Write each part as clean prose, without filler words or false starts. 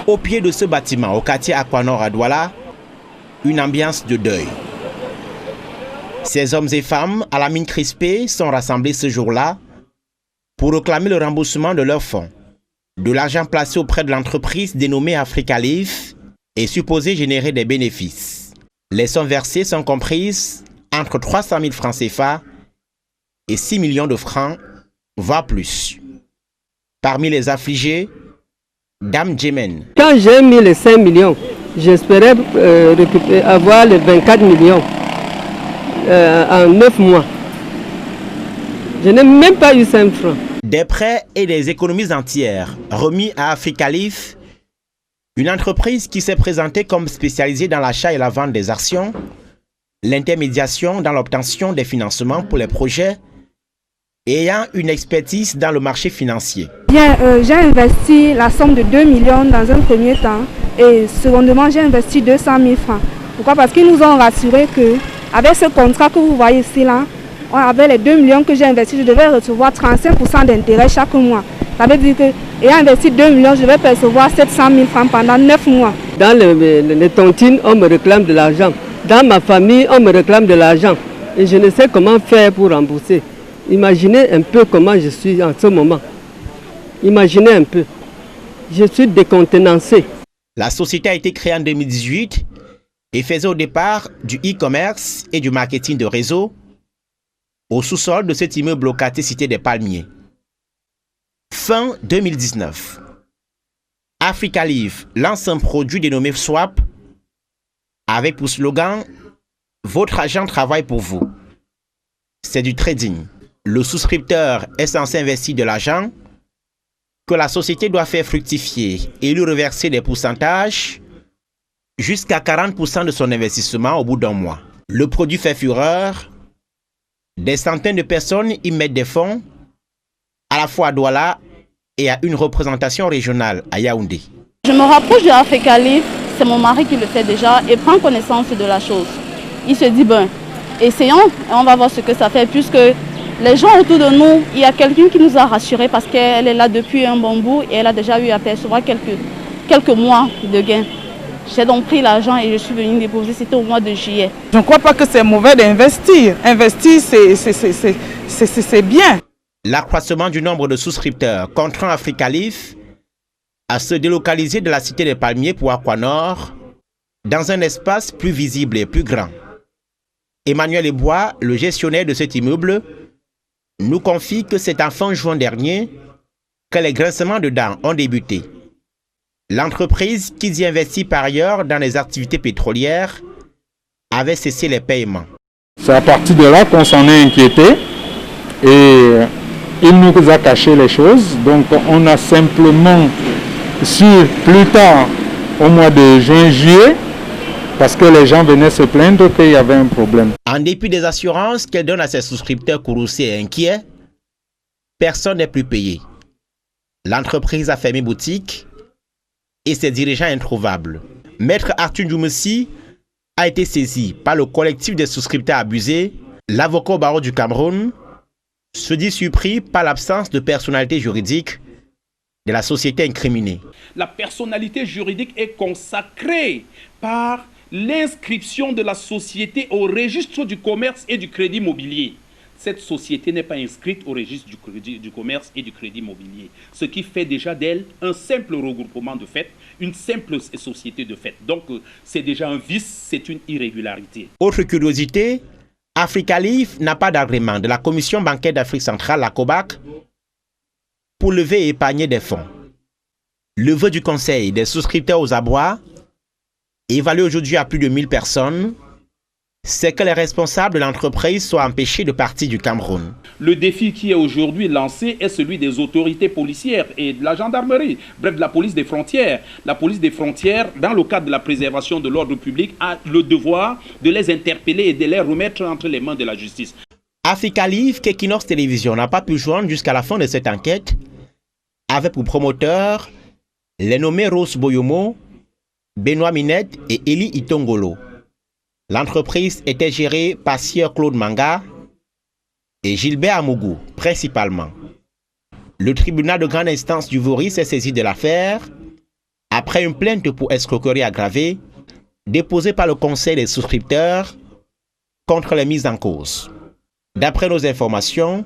Au pied de ce bâtiment, au quartier Aquanor à Douala, une ambiance de deuil. Ces hommes et femmes à la mine crispée sont rassemblés ce jour-là pour réclamer le remboursement de leurs fonds. De l'argent placé auprès de l'entreprise dénommée Africa Leaf est supposé générer des bénéfices. Les sommes versées sont comprises entre 300 000 francs CFA et 6 millions de francs, voire plus. Parmi les affligés, Dame Jemen. Quand j'ai mis les 5 millions, j'espérais avoir les 24 millions en 9 mois. Je n'ai même pas eu 5 francs. Des prêts et des économies entières remis à Africa Leaf, une entreprise qui s'est présentée comme spécialisée dans l'achat et la vente des actions, l'intermédiation dans l'obtention des financements pour les projets et ayant une expertise dans le marché financier. J'ai investi la somme de 2 millions dans un premier temps et secondement j'ai investi 200 000 francs. Pourquoi? Parce qu'ils nous ont rassuré qu'avec ce contrat que vous voyez ici là, avec les 2 millions que j'ai investis, je devais recevoir 35% d'intérêt chaque mois. Ça veut dire que, ayant investi 2 millions, je vais percevoir 700 000 francs pendant 9 mois. Dans les tontines, on me réclame de l'argent. Dans ma famille, on me réclame de l'argent. Et je ne sais comment faire pour rembourser. Imaginez un peu comment je suis en ce moment. Imaginez un peu. Je suis décontenancé. La société a été créée en 2018 et faisait au départ du e-commerce et du marketing de réseau au sous-sol de cet immeuble au quartier Cité des Palmiers. Fin 2019, Africa Leaf lance un produit dénommé Swap avec pour slogan « Votre agent travaille pour vous ». C'est du trading. Le souscripteur est censé investir de l'argent que la société doit faire fructifier et lui reverser des pourcentages jusqu'à 40% de son investissement au bout d'un mois. Le produit fait fureur. Des centaines de personnes y mettent des fonds, à la fois à Douala et à une représentation régionale à Yaoundé. Je me rapproche de Africa Leaf, c'est mon mari qui le fait déjà et prend connaissance de la chose. Il se dit, essayons et on va voir ce que ça fait, puisque les gens autour de nous, il y a quelqu'un qui nous a rassurés parce qu'elle est là depuis un bon bout et elle a déjà eu à percevoir quelques mois de gains. J'ai donc pris l'argent et je suis venue déposer, c'était au mois de juillet. Je ne crois pas que c'est mauvais d'investir. Investir, c'est bien. L'accroissement du nombre de souscripteurs contraint Africa Leaf à se délocaliser de la Cité des Palmiers pour Aquanor dans un espace plus visible et plus grand. Emmanuel Ebois, le gestionnaire de cet immeuble, nous confie que c'est en fin juin dernier que les grincements de dents ont débuté. L'entreprise, qui y investit par ailleurs dans les activités pétrolières, avait cessé les paiements. C'est à partir de là qu'on s'en est inquiété et il nous a caché les choses. Donc on a simplement su plus tard, au mois de juin-juillet, parce que les gens venaient se plaindre qu'il y avait un problème. En dépit des assurances qu'elle donne à ses souscripteurs courroucés et inquiets, personne n'est plus payé. L'entreprise a fermé boutique et ses dirigeants introuvables. Maître Arthur Djoumessi a été saisi par le collectif des souscripteurs abusés. L'avocat au barreau du Cameroun se dit surpris par l'absence de personnalité juridique de la société incriminée. La personnalité juridique est consacrée par l'inscription de la société au registre du commerce et du crédit immobilier. Cette société n'est pas inscrite au registre du commerce et du crédit immobilier, ce qui fait déjà d'elle un simple regroupement de fait, une simple société de fait. Donc c'est déjà un vice, c'est une irrégularité. Autre curiosité, Africa Leaf n'a pas d'agrément de la Commission bancaire d'Afrique centrale, la COBAC, pour lever et épargner des fonds. Le vœu du Conseil des souscripteurs aux abois, évalué aujourd'hui à plus de 1000 personnes, c'est que les responsables de l'entreprise soient empêchés de partir du Cameroun. Le défi qui est aujourd'hui lancé est celui des autorités policières et de la gendarmerie, bref, de la police des frontières. La police des frontières, dans le cadre de la préservation de l'ordre public, a le devoir de les interpeller et de les remettre entre les mains de la justice. Africa Leaf, qu'Equinox Télévision n'a pas pu joindre jusqu'à la fin de cette enquête, avait pour promoteurs les nommés Rose Boyomo, Benoît Minette et Eli Itongolo. L'entreprise était gérée par Sieur Claude Manga et Gilbert Amougou, principalement. Le tribunal de grande instance du Vori s'est saisi de l'affaire après une plainte pour escroquerie aggravée déposée par le conseil des souscripteurs contre les mises en cause. D'après nos informations,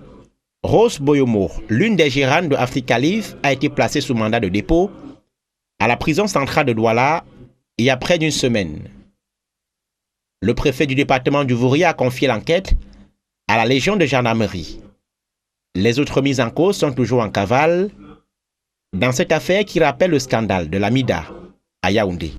Rose Boyomo, l'une des gérantes de Africa Life, a été placée sous mandat de dépôt à la prison centrale de Douala il y a près d'une semaine. Le préfet du département du Vouri a confié l'enquête à la Légion de gendarmerie. Les autres mises en cause sont toujours en cavale dans cette affaire qui rappelle le scandale de l'Amida à Yaoundé.